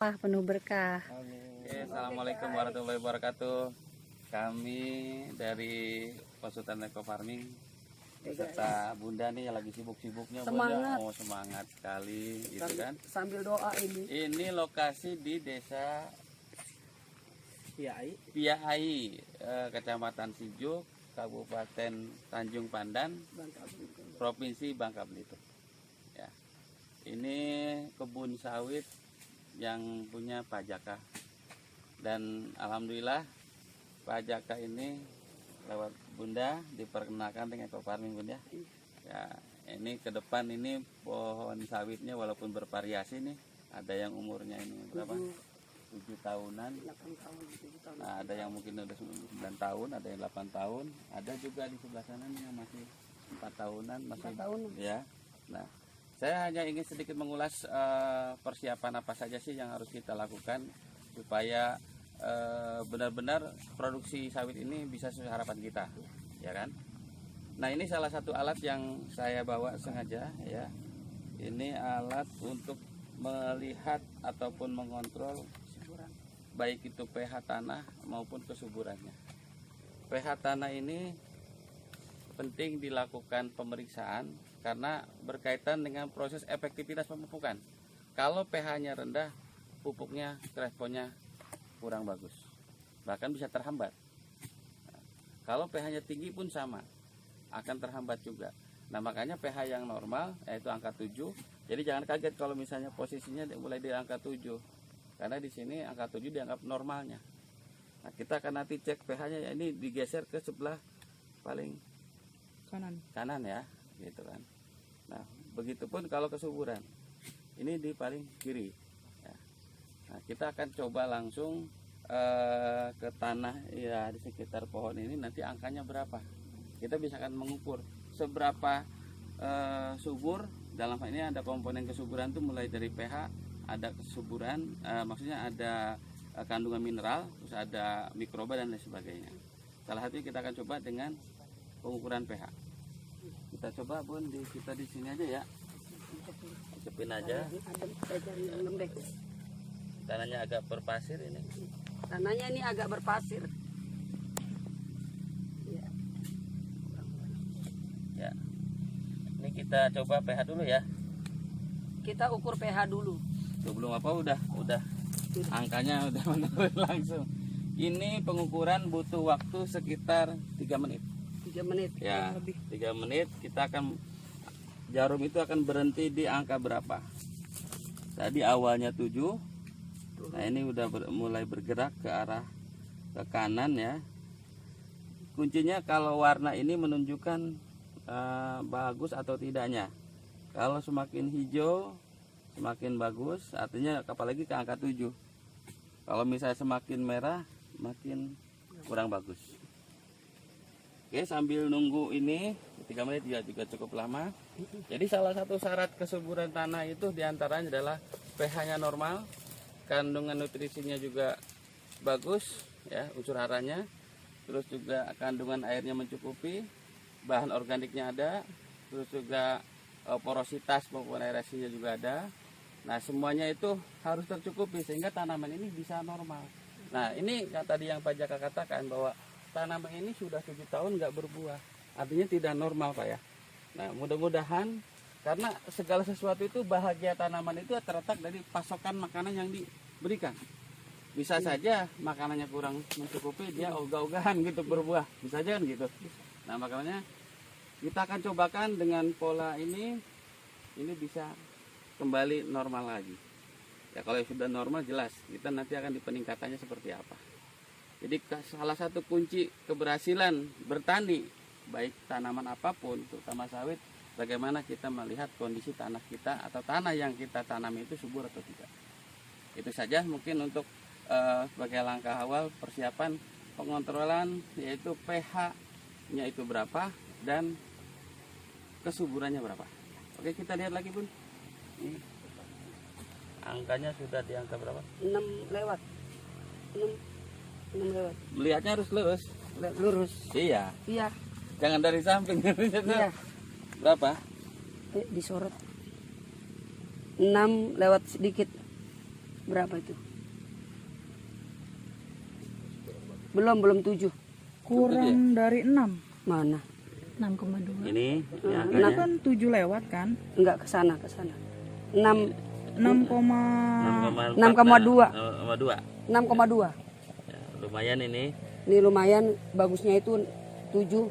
Penuh berkah. Oke, assalamualaikum warahmatullahi wabarakatuh. Kami dari Konsultan Eco Farming serta Bunda nih yang lagi sibuk-sibuknya. Semangat. Bunda, semangat sekali gitu kan. Sambil doa ini. Ini lokasi di Desa Piai, Piahai, Kecamatan Sijuk, Kabupaten Tanjung Pandan, Provinsi Bangka Belitung. Ya. Ini kebun sawit yang punya Pak Jaka, dan alhamdulillah Pak Jaka ini lewat Bunda diperkenalkan dengan Eco Farming, Bunda. Ya, ini ke depan ini pohon sawitnya walaupun bervariasi nih, ada yang umurnya ini berapa? 7 tahunan. 8 tahun, 7 tahun. Nah, ada yang mungkin udah 9 tahun, ada yang 8 tahun, ada juga di sebelah sana nih yang masih 4 tahunan, masih 4 tahun. ya. Nah, saya hanya ingin sedikit mengulas persiapan apa saja sih yang harus kita lakukan supaya benar-benar produksi sawit ini bisa sesuai harapan kita, ya kan? Nah, ini salah satu alat yang saya bawa sengaja, ya. Ini alat untuk melihat ataupun mengontrol baik itu pH tanah maupun kesuburannya. pH tanah ini penting dilakukan pemeriksaan karena berkaitan dengan proses efektivitas pemupukan. Kalau pH-nya rendah, pupuknya responnya kurang bagus, bahkan bisa terhambat. Nah, kalau pH-nya tinggi pun sama, akan terhambat juga. Nah, makanya pH yang normal yaitu angka 7. Jadi jangan kaget kalau misalnya posisinya mulai di angka 7. Karena di sini angka 7 dianggap normalnya. Nah, kita akan nanti cek pH-nya, ya, ini digeser ke sebelah paling kanan ya, gitu kan. Nah, begitupun kalau kesuburan, ini di paling kiri. Ya. Nah, kita akan coba langsung ke tanah ya di sekitar pohon ini, nanti angkanya berapa. Kita bisa akan mengukur seberapa subur. Dalam hal ini ada komponen kesuburan tuh mulai dari pH, ada kesuburan, maksudnya ada kandungan mineral, terus ada mikroba dan lain sebagainya. Salah satunya kita akan coba dengan pengukuran pH. Kita coba, Bun, kita di sini aja ya. Cepin aja. Tanahnya agak berpasir ini. Tanahnya ini agak berpasir. Ya. Ini kita coba pH dulu ya. Kita ukur pH dulu. Tuh, belum apa udah angkanya udah menurun langsung. Ini pengukuran butuh waktu sekitar 3 menit. 3 menit Ya, lebih. 3 menit kita akan jarum itu akan berhenti di angka berapa? Tadi awalnya 7. Nah, ini udah mulai bergerak ke arah ke kanan ya. Kuncinya kalau warna ini menunjukkan bagus atau tidaknya. Kalau semakin hijau semakin bagus, artinya apalagi ke angka 7. Kalau misalnya semakin merah makin kurang bagus. Oke, sambil nunggu ini 3 menit juga cukup lama. Jadi salah satu syarat kesuburan tanah itu diantaranya adalah pH-nya normal, kandungan nutrisinya juga bagus, ya, unsur haranya, terus juga kandungan airnya mencukupi, bahan organiknya ada, terus juga porositas maupun aerasinya juga ada. Nah, semuanya itu harus tercukupi sehingga tanaman ini bisa normal. Nah, ini yang tadi yang Pak Jaka katakan bahwa tanaman ini sudah 7 tahun nggak berbuah, artinya tidak normal, Pak ya. Nah, mudah-mudahan karena segala sesuatu itu bahagia tanaman itu terletak dari pasokan makanan yang diberikan. Bisa saja makanannya kurang mencukupi, dia ogah-ogahan gitu berbuah, bisa aja kan gitu. Nah, makanya kita akan cobakan dengan pola ini bisa kembali normal lagi. Ya, kalau sudah normal jelas kita nanti akan di peningkatannya seperti apa. Jadi salah satu kunci keberhasilan bertani baik tanaman apapun, terutama sawit, bagaimana kita melihat kondisi tanah kita atau tanah yang kita tanam itu subur atau tidak. Itu saja mungkin untuk sebagai langkah awal persiapan pengontrolan, yaitu pH-nya itu berapa dan kesuburannya berapa. Oke, kita lihat lagi, Bun. Ini angkanya sudah di angka berapa? 6 lewat. 6 lewat. Melihatnya harus lurus. Lurus. Iya. Iya. Jangan dari samping. Iya. Berapa? Disorot. 6 lewat sedikit. Berapa itu? Belum 7. Kurang dari 6. Mana? 6,2. Ini ya, Ini kan 7 lewat kan? Enggak, ke sana. 6 6,2. 6,2. 6,2. Ya, lumayan ini. Ini lumayan, bagusnya itu 7.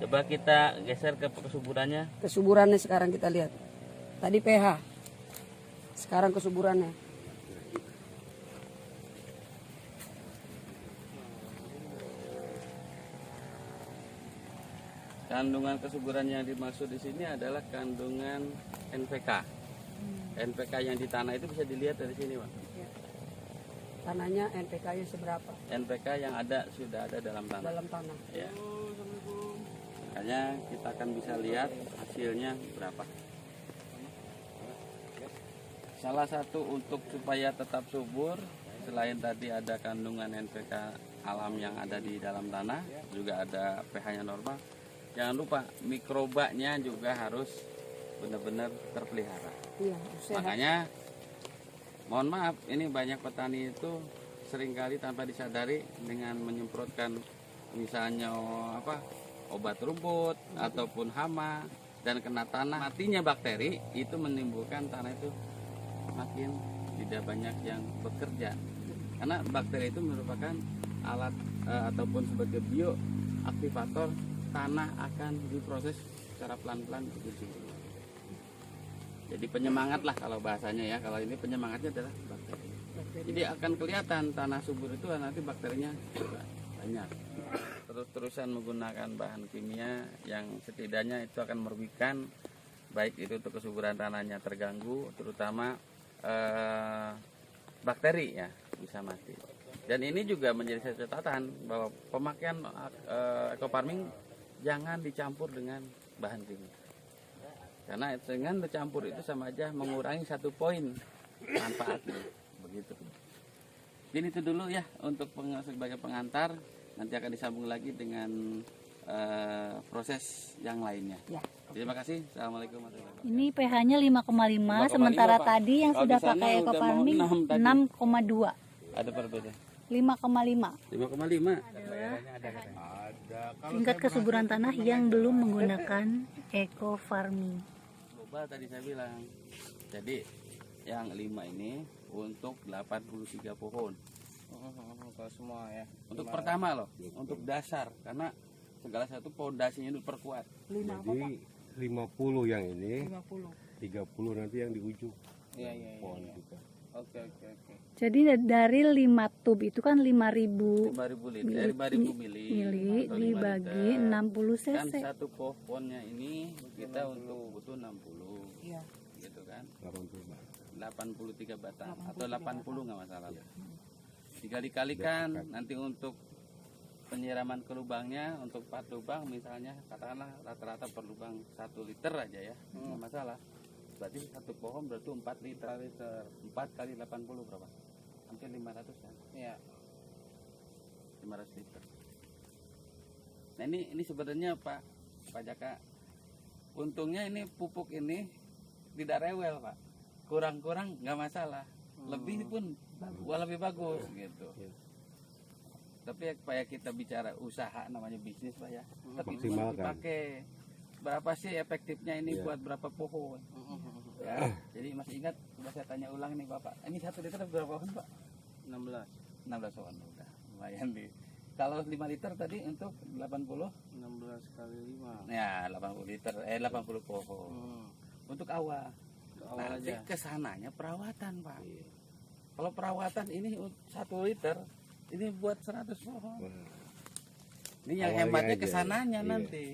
Coba kita geser ke kesuburannya. Kesuburannya sekarang kita lihat. Tadi pH. Sekarang kesuburannya. Kandungan kesuburan yang dimaksud di sini adalah kandungan NPK. NPK yang di tanah itu bisa dilihat dari sini, Pak. Tanahnya NPK-nya seberapa? NPK yang sudah ada dalam tanah. Dalam tanah. Ya. Makanya kita akan bisa lihat hasilnya berapa. Salah satu untuk supaya tetap subur, selain tadi ada kandungan NPK alam yang ada di dalam tanah, juga ada pH-nya normal. Jangan lupa mikrobanya juga harus benar-benar terpelihara. Iya, sehat. Makanya mohon maaf, ini banyak petani itu seringkali tanpa disadari dengan menyemprotkan misalnya obat rumput ataupun hama dan kena tanah, matinya bakteri itu menimbulkan tanah itu makin tidak banyak yang bekerja, karena bakteri itu merupakan alat ataupun sebagai bioaktivator. Tanah akan diproses secara pelan-pelan begitu. Jadi penyemangat lah kalau bahasanya ya. Kalau ini penyemangatnya adalah bakteri. Jadi akan kelihatan tanah subur itu nanti bakterinya juga banyak. Terus-terusan menggunakan bahan kimia yang setidaknya itu akan merugikan, baik itu untuk kesuburan tanahnya terganggu, terutama bakteri ya bisa mati. Dan ini juga menjadi satu catatan bahwa pemakaian ekofarming jangan dicampur dengan bahan kimia. Karena dengan bercampur itu sama aja mengurangi 1 poin manfaatnya. Begitu. Jadi itu dulu ya untuk sebagai pengantar. Nanti akan disambung lagi dengan proses yang lainnya. Ya. Terima kasih. Assalamualaikum warahmatullahi wabarakatuh. Ini pH-nya 5,5, 5,5, sementara Pak. tadi yang Kalau sudah di sana pakai udah eco mau farming 6 tadi. 6,2. Ada perbedaan. 5,5 5,5. tingkat kesuburan tanah yang belum menggunakan eco farming. Global tadi saya bilang. Jadi yang 5 ini untuk 83 pohon. Kalau semua ya. Untuk pertama loh, untuk dasar, karena segala satu pondasinya itu perkuat. Jadi 50 yang ini, 50. 30 nanti yang di ujung. Iya, iya, iya. Pohon iya. juga. Oke. Jadi dari 5 tub itu kan 5.000 5.000 liter, 5.000 mili atau 5 dibagi liter. 60 Kan cc. satu pohonnya ini kita untuk butuh 60. Iya. Gitu kan? 80. 83 batang atau 80 nggak masalah. Tinggal dikalikan nanti untuk penyiraman ke lubangnya untuk 4 lubang misalnya, katakanlah rata-rata per lubang 1 liter aja ya, nggak masalah. Berarti satu pohon berarti 4 liter. 4 kali 80 berapa? Hampir 500 kan? Iya. 500 liter. Nah ini sebenarnya Pak Jaka, untungnya ini pupuk ini tidak rewel Pak. Kurang-kurang nggak masalah, lebih pun lebih bagus gitu. Tapi supaya kita bicara usaha namanya bisnis Pak ya, tapi itu harus Maksimalkan. dipakai. Berapa sih efektifnya ini buat berapa pohon? Ya, jadi masih ingat sudah saya tanya ulang nih Bapak. Ini 1 liter berapa pohon Pak? 16 16 pohon udah lumayan di. Kalau 5 liter tadi untuk 80? 16 kali 5. Ya 80 liter, 80 pohon. Untuk awal. Awal Nanti aja. kesananya perawatan Pak. Kalau perawatan ini 1 liter, ini buat 100 pohon. Ini yang Awalnya hebatnya aja, kesananya iya. nanti.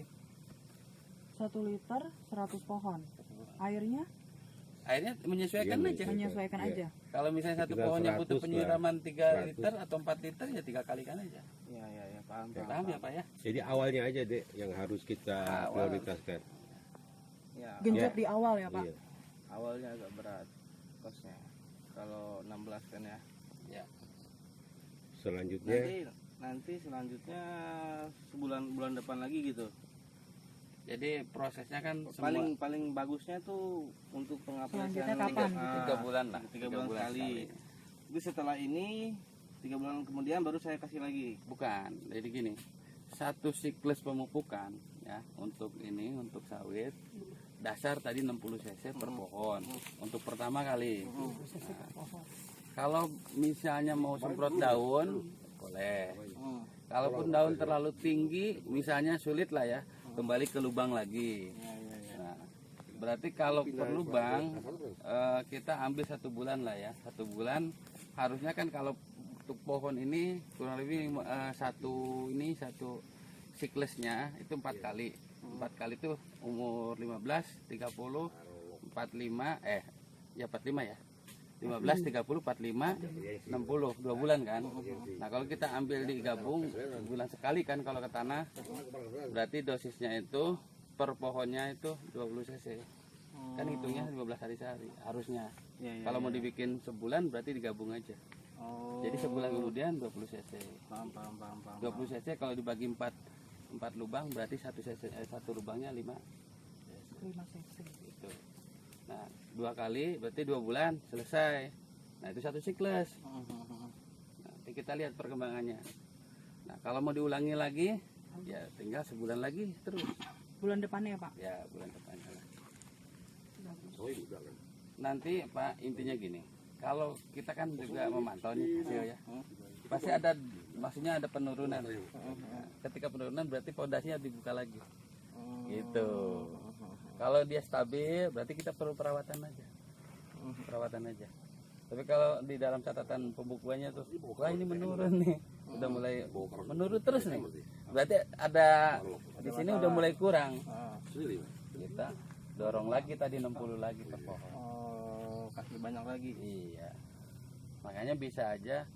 1 liter 100 pohon. Airnya Akhirnya menyesuaikan Iya, aja. menyesuaikan Iya. aja. Kalau misalnya satu Sekitar pohonnya butuh 100 lah. penyiraman 3 100. liter atau 4 liter ya 3 kalikan aja. Iya, paham. Paham ya Pak ya? Jadi awalnya aja deh yang harus kita Awal. prioritaskan. Ya, Genjot Ya. di awal ya Pak. Iya. awalnya agak berat kosnya. Kalau 16 kan ya. Ya. Selanjutnya Nanti selanjutnya bulan depan lagi gitu. Jadi prosesnya kan semua Paling bagusnya tuh untuk pengapresian Selanjutnya kapan? 3 bulan lah. 3 bulan sekali. Terus setelah ini 3 bulan kemudian baru saya kasih lagi. Bukan, jadi gini, satu siklus pemupukan ya untuk ini untuk sawit dasar tadi 60 cc per pohon untuk pertama kali. Kalau misalnya mau semprot daun boleh. Kalaupun daun terlalu tinggi, misalnya sulit lah ya, kembali ke lubang lagi. Nah, berarti kalau per lubang kita ambil 1 bulan lah ya, 1 bulan. Harusnya kan kalau untuk pohon ini kurang lebih satu siklusnya itu 4 kali. 4 kali itu umur 15, 30, 45, ya 45 ya. 15, 30, 45, 60, 2 bulan kan. Nah kalau kita ambil digabung bulan sekali kan kalau ke tanah, berarti dosisnya itu per pohonnya itu 20 cc. Kan hitungnya 15 hari sehari harusnya. Kalau mau dibikin sebulan berarti digabung aja. Jadi sebulan kemudian 20 cc. Paham. 20 cc kalau dibagi 4 lubang berarti satu lubangnya 5 cc. Gitu. Nah 2 kali berarti 2 bulan selesai. Nah itu satu siklus. Nanti kita lihat perkembangannya. Nah kalau mau diulangi lagi ya tinggal sebulan lagi terus. Bulan depannya ya Pak? Ya bulan depannya. Nanti Pak intinya gini, kalau kita kan juga memantau nih hasil ya, pasti ada, maksudnya ada penurunan. Ketika penurunan berarti pondasinya dibuka lagi, gitu. Kalau dia stabil berarti kita perlu perawatan aja. Tapi kalau di dalam catatan pembukuannya tuh, wah ini menurun nih, udah mulai menurun terus nih, berarti ada di sini udah mulai kurang. Kita dorong lagi tadi 60 lagi per pohon. Kasih banyak lagi. Iya. Makanya bisa aja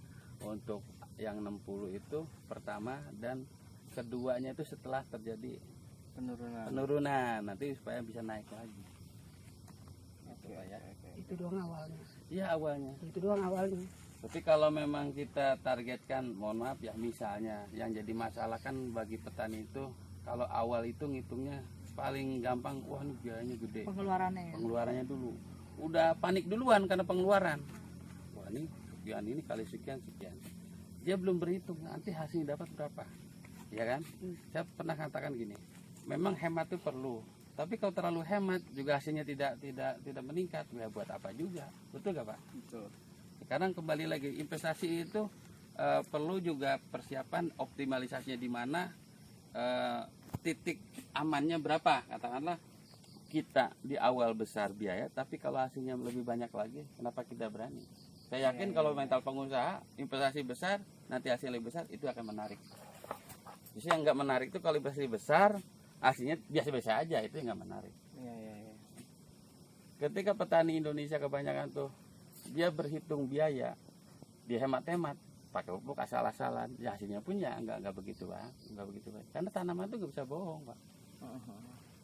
untuk yang 60 itu pertama dan keduanya itu setelah terjadi penurunan nanti supaya bisa naik lagi. Gitu, ya. Itu doang awalnya. Iya awalnya. Itu doang awalnya. Tapi kalau memang kita targetkan, mohon maaf ya, misalnya yang jadi masalah kan bagi petani itu kalau awal itu ngitungnya paling gampang, wah ini biayanya gede. Pengeluarannya dulu. Udah panik duluan karena pengeluaran. Wah ini sekian ini kali sekian. Dia belum berhitung nanti hasilnya dapat berapa. Ya kan? Saya pernah katakan gini, memang hemat itu perlu. Tapi kalau terlalu hemat juga hasilnya tidak meningkat, ya buat apa juga. Betul gak Pak? Betul. Sekarang kembali lagi, investasi itu perlu juga persiapan optimalisasinya di mana, titik amannya berapa. Katakanlah kita di awal besar biaya, tapi kalau hasilnya lebih banyak lagi, kenapa kita berani? Saya yakin kalau mental pengusaha, investasi besar, nanti hasil lebih besar, itu akan menarik. Justru yang nggak menarik itu kalau investasi besar, hasilnya biasa-biasa aja, itu nggak menarik. Ketika petani Indonesia kebanyakan tuh, dia berhitung biaya, dia hemat-hemat, pakai pupuk asal-asalan, ya hasilnya pun ya nggak begitu Pak, karena tanaman tuh nggak bisa bohong Pak.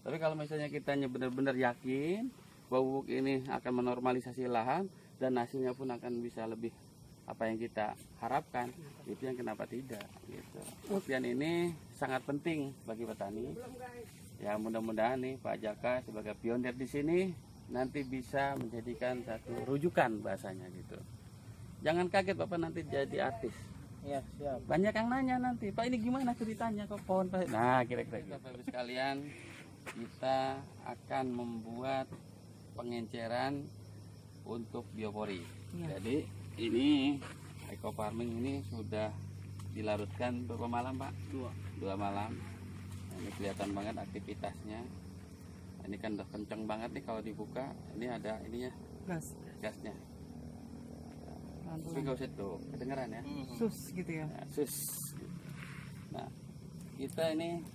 Tapi kalau misalnya kita benar-benar yakin bahwa pupuk ini akan menormalisasi lahan dan hasilnya pun akan bisa lebih apa yang kita harapkan, itu yang kenapa tidak gitu. Kemudian ini sangat penting bagi petani. Ya mudah-mudahan nih Pak Jaka sebagai pionir di sini nanti bisa menjadikan satu rujukan bahasanya gitu. Jangan kaget Bapak nanti jadi artis. Iya, siap. Banyak yang nanya nanti, Pak ini gimana ceritanya kok pohon Pak? Nah, kira-kira gitu. Bapak Ibu sekalian, kita akan membuat pengenceran untuk biopori. Jadi ini eco farming ini sudah dilarutkan berapa malam Pak? 2 malam. Nah, ini kelihatan banget aktivitasnya. Ini kan udah kenceng banget nih kalau dibuka. Ini ada ininya, gasnya. Tapi gak usah tuh, kedengeran ya. Sus gitu ya. Nah, sus. Nah, kita ini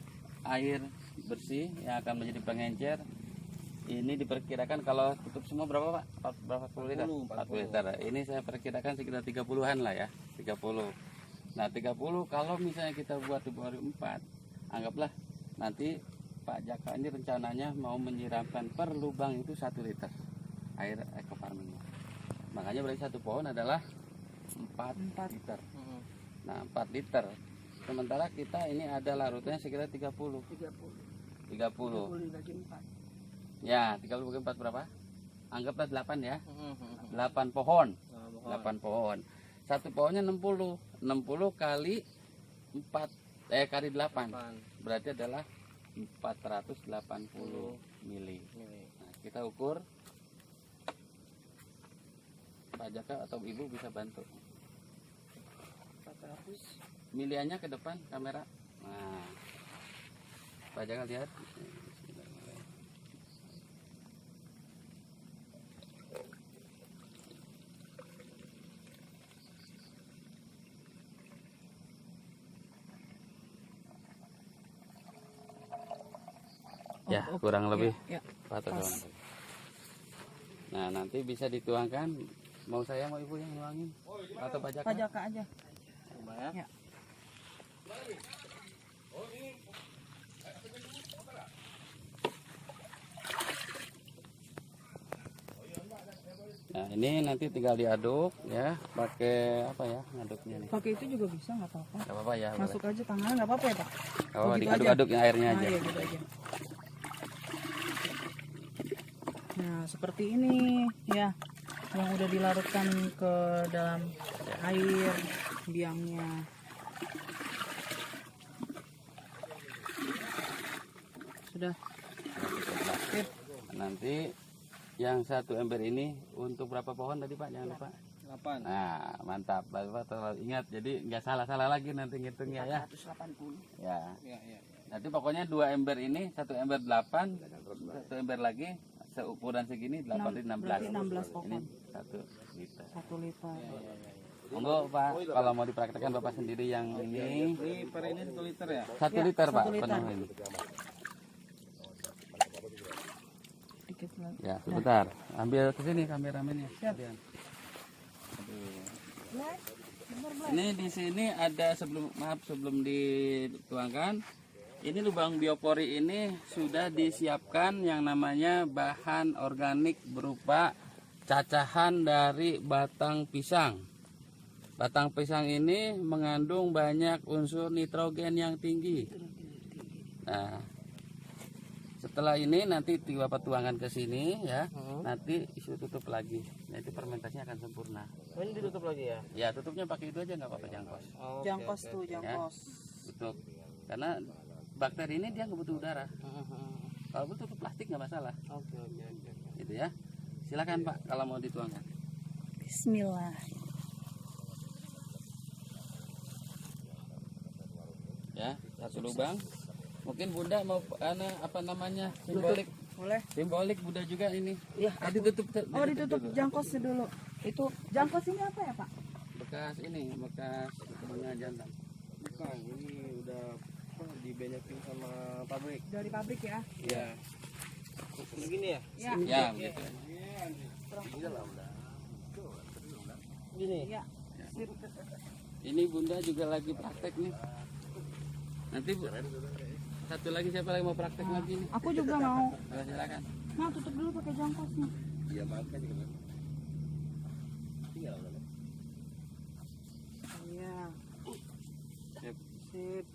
air bersih yang akan menjadi pengencer. Ini diperkirakan kalau tutup semua berapa Pak? Berapa 40 liter? 40 liter. Ini saya perkirakan sekitar 30-an lah ya, 30. Nah 30 kalau misalnya kita buat di hari 4, anggaplah nanti Pak Jaka ini rencananya mau menyiramkan per lubang itu 1 liter air eco farming. Makanya berarti satu pohon adalah 4 liter. Nah 4 liter. Sementara kita ini ada larutnya sekitar 30. 30 dibagi 4. Ya, 30 bagi 4 berapa? Anggaplah 8 ya. 8 pohon. 8 pohon. Satu pohonnya 60 kali 4 kali 8 berarti adalah 480 mili. Nah, kita ukur. Pak Jaka atau Ibu bisa bantu. 400 miliannya ke depan kamera. Nah, Pak Jaka lihat. Ya, kurang lebih Ya, 400. Nah, nanti bisa dituangkan. Mau saya, mau Ibu yang nuangin? Atau Pak Jaka? Pak Jaka aja. Coba ya. Ya. Nah, ini nanti tinggal diaduk ya, pakai apa ya ngaduknya nih? Pakai itu juga bisa, nggak apa-apa. Nggak apa-apa ya. Masuk aja tangannya, nggak apa-apa ya Pak? Oh, gitu diaduk-aduk yang airnya Nah, aja. iya gitu aja. Nah, seperti ini ya, yang udah dilarutkan ke dalam air biangnya. Sudah. Sip. Nanti yang 1 ember ini untuk berapa pohon tadi Pak? Jangan lupa. 8. Nah, mantap. Bapak terlalu ingat. Jadi nggak salah-salah lagi nanti ngitungnya ya. 180. Ya. Ya, ya. Nanti pokoknya 2 ember ini, 1 ember 8, 1 ember lagi seukuran segini 8 dari 16. Berarti 16 pohon. Ini 1 liter. 1 liter. Monggo Pak, kalau mau dipraktekkan Bapak sendiri yang ini Ini per ini 1 liter ya? 1 liter Pak 1 liter. penuh ini. Dikit lagi. Ya sebentar, ambil ke sini kameramennya. Siap. Aduh. Ini di sini ada sebelum dituangkan, ini lubang biopori ini sudah disiapkan yang namanya bahan organik berupa cacahan dari batang pisang. Batang pisang ini mengandung banyak unsur nitrogen yang tinggi. Nah, setelah ini nanti Bapak tuangkan ke sini ya, nanti isi tutup lagi. Nah, itu fermentasinya akan sempurna. Oh, ini ditutup lagi ya? Ya, tutupnya pakai itu aja nggak apa-apa jangkos. Oh, Jangkos tuh, jangkos. Tutup. Karena bakteri ini dia nggak butuh udara. Kalau butuh plastik nggak masalah. Oke. Gitu ya. Silakan Pak kalau mau dituangkan. Bismillah. Ya, satu lubang. Mungkin Bunda mau apa namanya? Simbolik. Boleh. Simbolik Bunda juga ini. Iya. Ditutup. Oh, ditutup jangkosnya dulu. Itu jangkos ini apa ya Pak? Bekas bunga jantan. Bukan, ini udah dibanyakin sama pabrik. Dari pabrik ya? Iya. Begini ya? Ya. Ya, gitu. Gini. Iya. Sip. Ini Bunda juga lagi praktek nih. Nanti satu lagi siapa lagi mau praktek lagi nih? Aku juga mau. Nah, silakan. Nah, tutup dulu pakai jangkosnya. Iya makan juga. Iya. Sip. Sip.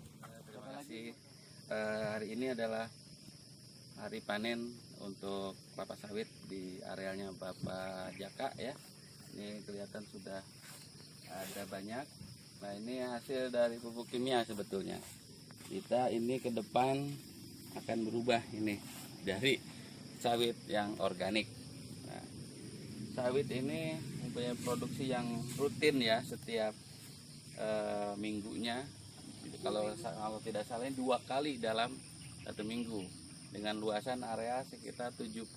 Terima kasih. Hari ini adalah hari panen untuk kelapa sawit di arealnya Bapak Jaka ya. Ini kelihatan sudah ada banyak. Nah, ini hasil dari pupuk kimia sebetulnya. Kita ini ke depan akan berubah ini dari sawit yang organik. Nah, sawit ini mempunyai produksi yang rutin ya setiap minggunya. Kalau tidak salah ini 2 kali dalam 1 minggu dengan luasan area sekitar 70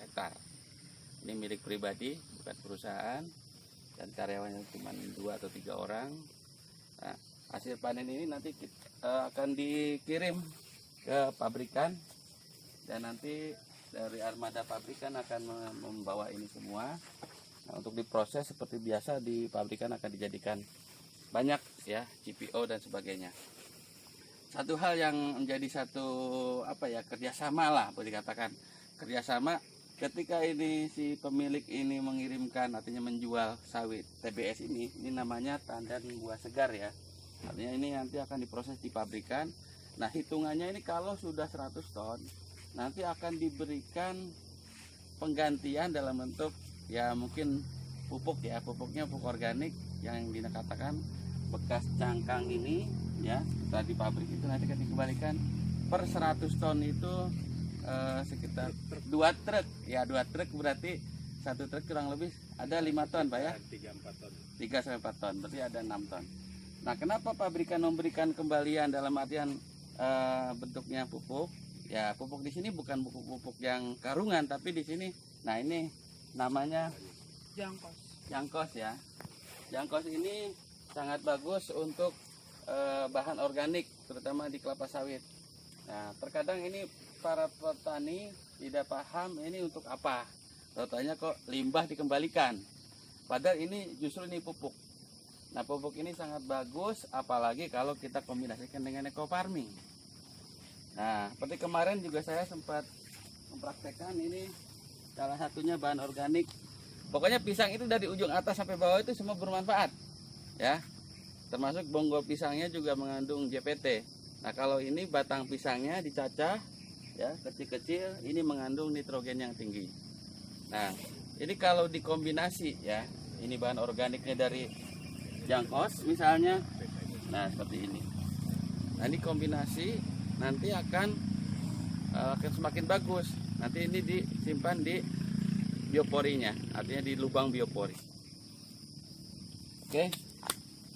hektar. Ini milik pribadi, bukan perusahaan, dan karyawannya cuma 2 atau 3 orang. Nah, hasil panen ini nanti akan dikirim ke pabrikan dan nanti dari armada pabrikan akan membawa ini semua. Nah, untuk diproses seperti biasa di pabrikan akan dijadikan banyak ya CPO dan sebagainya. Satu hal yang menjadi kerjasama lah boleh dikatakan kerjasama ketika ini si pemilik ini mengirimkan artinya menjual sawit TBS ini namanya tandan buah segar ya. Artinya ini nanti akan diproses di pabrikan. Nah, hitungannya ini kalau sudah 100 ton nanti akan diberikan penggantian dalam bentuk ya mungkin pupuk ya, pupuknya pupuk organik yang dikatakan bekas cangkang ini ya, setelah di pabrik itu nanti akan dikembalikan per 100 ton itu sekitar 2 truk ya, 2 truk berarti 1 truk kurang lebih ada 5 ton Pak ya, 3-4 ton. 3-4 ton berarti ada 6 ton. Nah, kenapa pabrikan memberikan kembalian dalam artian bentuknya pupuk ya? Pupuk di sini bukan pupuk yang karungan, tapi di sini nah ini namanya jangkos ya. Jangkos ini sangat bagus untuk bahan organik, terutama di kelapa sawit. Nah, terkadang ini para petani tidak paham ini untuk apa. Tahu-tahunya kok limbah dikembalikan. Padahal ini justru ini pupuk. Nah, pupuk ini sangat bagus, apalagi kalau kita kombinasikan dengan eco farming. Nah, seperti kemarin juga saya sempat mempraktekkan ini, salah satunya bahan organik. Pokoknya pisang itu dari ujung atas sampai bawah itu semua bermanfaat, ya. Termasuk bonggol pisangnya juga mengandung JPT. Nah, kalau ini batang pisangnya dicacah, ya kecil-kecil, ini mengandung nitrogen yang tinggi. Nah, ini kalau dikombinasi, ya, ini bahan organiknya dari jangkos misalnya, nah seperti ini. Nah, ini kombinasi nanti akan semakin bagus. Nanti ini disimpan di bioporinya, artinya di lubang biopori. Oke,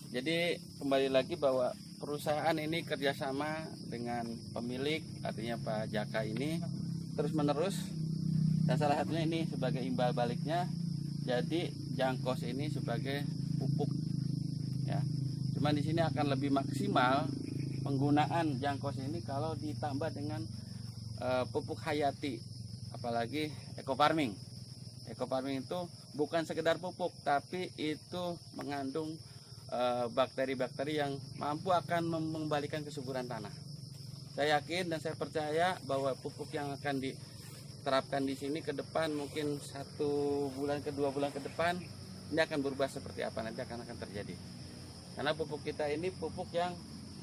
jadi kembali lagi bahwa perusahaan ini kerjasama dengan pemilik, artinya Pak Jaka ini terus menerus, dan salah satunya ini sebagai imbal baliknya, jadi jangkos ini sebagai pupuk. Ya, cuman di sini akan lebih maksimal penggunaan jangkos ini kalau ditambah dengan pupuk hayati, apalagi eco farming. Eco farming itu bukan sekedar pupuk, tapi itu mengandung bakteri-bakteri yang mampu akan mengembalikan kesuburan tanah. Saya yakin dan saya percaya bahwa pupuk yang akan diterapkan di sini ke depan, mungkin 1 bulan ke 2 bulan ke depan, ini akan berubah seperti apa, nanti akan terjadi. Karena pupuk kita ini pupuk yang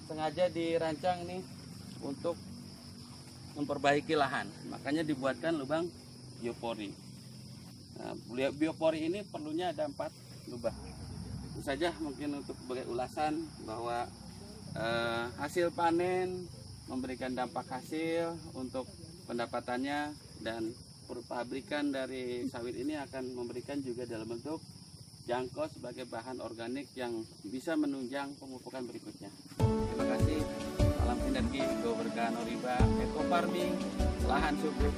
sengaja dirancang nih untuk memperbaiki lahan, makanya dibuatkan lubang biopori. Nah, biopori ini perlunya ada 4 lubang. Itu saja mungkin untuk sebagai ulasan bahwa hasil panen memberikan dampak hasil untuk pendapatannya, dan pabrikan dari sawit ini akan memberikan juga dalam bentuk jangkos sebagai bahan organik yang bisa menunjang pemupukan berikutnya. Terima kasih. Salam sinergi, go berkah, Noriba, eco farming, lahan subur,